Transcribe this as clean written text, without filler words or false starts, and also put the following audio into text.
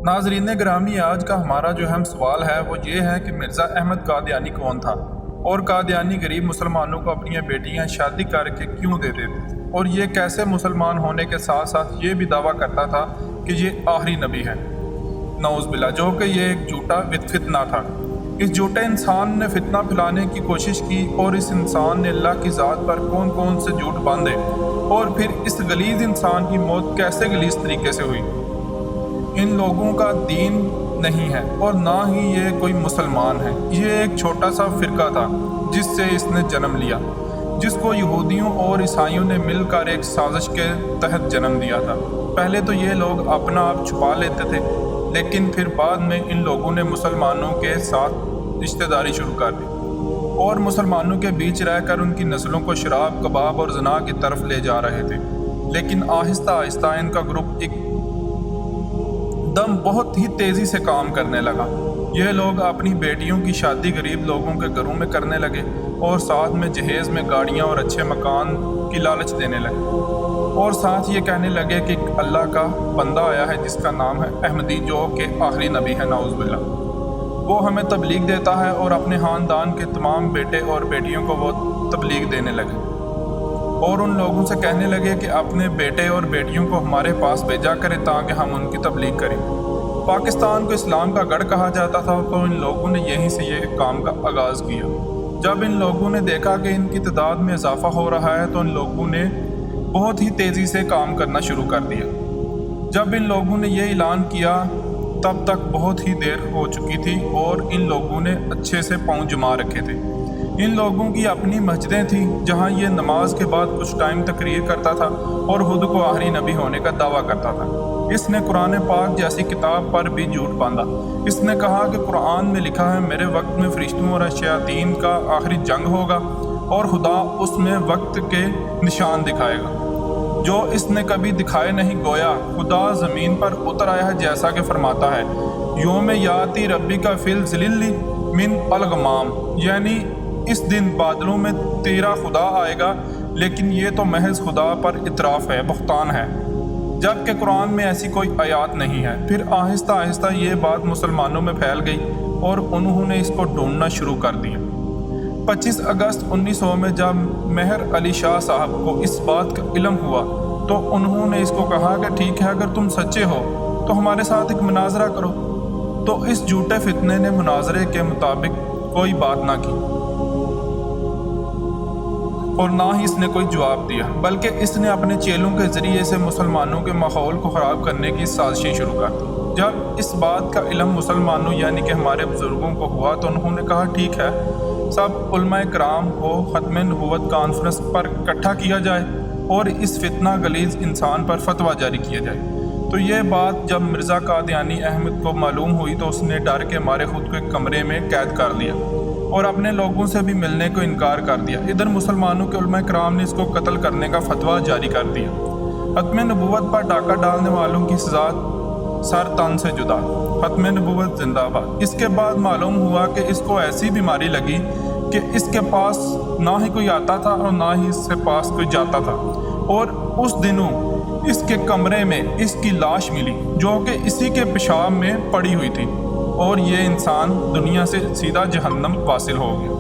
ناظرین گرامی، آج کا ہمارا جو اہم سوال ہے وہ یہ ہے کہ مرزا احمد قادیانی کون تھا، اور قادیانی غریب مسلمانوں کو اپنی بیٹیاں شادی کر کے کیوں دیتے تھے، اور یہ کیسے مسلمان ہونے کے ساتھ ساتھ یہ بھی دعویٰ کرتا تھا کہ یہ آخری نبی ہے، نعوذ باللہ، جو کہ یہ ایک جھوٹا فتنہ تھا۔ اس جھوٹے انسان نے فتنہ پھیلانے کی کوشش کی، اور اس انسان نے اللہ کی ذات پر کون کون سے جھوٹ باندھے، اور پھر اس غلیظ انسان کی موت کیسے غلیظ طریقے سے ہوئی۔ ان لوگوں کا دین نہیں ہے اور نہ ہی یہ کوئی مسلمان ہے، یہ ایک چھوٹا سا فرقہ تھا جس سے اس نے جنم لیا، جس کو یہودیوں اور عیسائیوں نے مل کر ایک سازش کے تحت جنم دیا تھا۔ پہلے تو یہ لوگ اپنا آپ چھپا لیتے تھے، لیکن پھر بعد میں ان لوگوں نے مسلمانوں کے ساتھ رشتہ داری شروع کر دی، اور مسلمانوں کے بیچ رہ کر ان کی نسلوں کو شراب، کباب اور زنا کی طرف لے جا رہے تھے۔ لیکن آہستہ آہستہ ان کا گروپ ایک دم بہت ہی تیزی سے کام کرنے لگا۔ یہ لوگ اپنی بیٹیوں کی شادی غریب لوگوں کے گھروں میں کرنے لگے، اور ساتھ میں جہیز میں گاڑیاں اور اچھے مکان کی لالچ دینے لگے، اور ساتھ یہ کہنے لگے کہ اللہ کا بندہ آیا ہے جس کا نام ہے احمدی، جو کہ آخری نبی ہے، نعوذ باللہ، وہ ہمیں تبلیغ دیتا ہے، اور اپنے خاندان کے تمام بیٹے اور بیٹیوں کو وہ تبلیغ دینے لگے، اور ان لوگوں سے کہنے لگے کہ اپنے بیٹے اور بیٹیوں کو ہمارے پاس بھیجا کریں تاکہ ہم ان کی تبلیغ کریں۔ پاکستان کو اسلام کا گڑھ کہا جاتا تھا، تو ان لوگوں نے یہیں سے یہ کام کا آغاز کیا۔ جب ان لوگوں نے دیکھا کہ ان کی تعداد میں اضافہ ہو رہا ہے، تو ان لوگوں نے بہت ہی تیزی سے کام کرنا شروع کر دیا۔ جب ان لوگوں نے یہ اعلان کیا تب تک بہت ہی دیر ہو چکی تھی، اور ان لوگوں نے اچھے سے پاؤں جما رکھے تھے۔ ان لوگوں کی اپنی مسجدیں تھیں جہاں یہ نماز کے بعد کچھ ٹائم تقریر کرتا تھا اور خود کو آخری نبی ہونے کا دعویٰ کرتا تھا۔ اس نے قرآن پاک جیسی کتاب پر بھی جھوٹ باندھا۔ اس نے کہا کہ قرآن میں لکھا ہے میرے وقت میں فرشتوں اور شیاطین کا آخری جنگ ہوگا، اور خدا اس میں وقت کے نشان دکھائے گا جو اس نے کبھی دکھائے نہیں، گویا خدا زمین پر اتر آیا ہے، جیسا کہ فرماتا ہے یوم یاتی ربی کا فی الظلل من الغمام، یعنی اس دن بادلوں میں تیرا خدا آئے گا، لیکن یہ تو محض خدا پر اطراف ہے، بہتان ہے، جبکہ قرآن میں ایسی کوئی آیات نہیں ہے۔ پھر آہستہ آہستہ یہ بات مسلمانوں میں پھیل گئی، اور انہوں نے اس کو ڈھونڈنا شروع کر دیا۔ 25 اگست 1900 میں جب مہر علی شاہ صاحب کو اس بات کا علم ہوا، تو انہوں نے اس کو کہا کہ ٹھیک ہے، اگر تم سچے ہو تو ہمارے ساتھ ایک مناظرہ کرو۔ تو اس جھوٹے فتنے نے مناظرے کے مطابق کوئی بات نہ کی، اور نہ ہی اس نے کوئی جواب دیا، بلکہ اس نے اپنے چیلوں کے ذریعے سے مسلمانوں کے ماحول کو خراب کرنے کی سازشیں شروع کر دی۔ جب اس بات کا علم مسلمانوں یعنی کہ ہمارے بزرگوں کو ہوا، تو انہوں نے کہا ٹھیک ہے، سب علماء کرام کو ختم نبوت کانفرنس پر اکٹھا کیا جائے، اور اس فتنہ غلیظ انسان پر فتویٰ جاری کیا جائے۔ تو یہ بات جب مرزا قادیانی احمد کو معلوم ہوئی، تو اس نے ڈر کے مارے خود کو ایک کمرے میں قید کر لیا، اور اپنے لوگوں سے بھی ملنے کو انکار کر دیا۔ ادھر مسلمانوں کے علماء کرام نے اس کو قتل کرنے کا فتویٰ جاری کر دیا۔ ختم نبوت پر ڈاکہ ڈالنے والوں کی سزا سر تن سے جدا، ختم نبوت زندہ باد۔ اس کے بعد معلوم ہوا کہ اس کو ایسی بیماری لگی کہ اس کے پاس نہ ہی کوئی آتا تھا اور نہ ہی اس کے پاس کوئی جاتا تھا، اور اس دنوں اس کے کمرے میں اس کی لاش ملی جو کہ اسی کے پیشاب میں پڑی ہوئی تھی، اور یہ انسان دنیا سے سیدھا جہنم واصل ہو گیا۔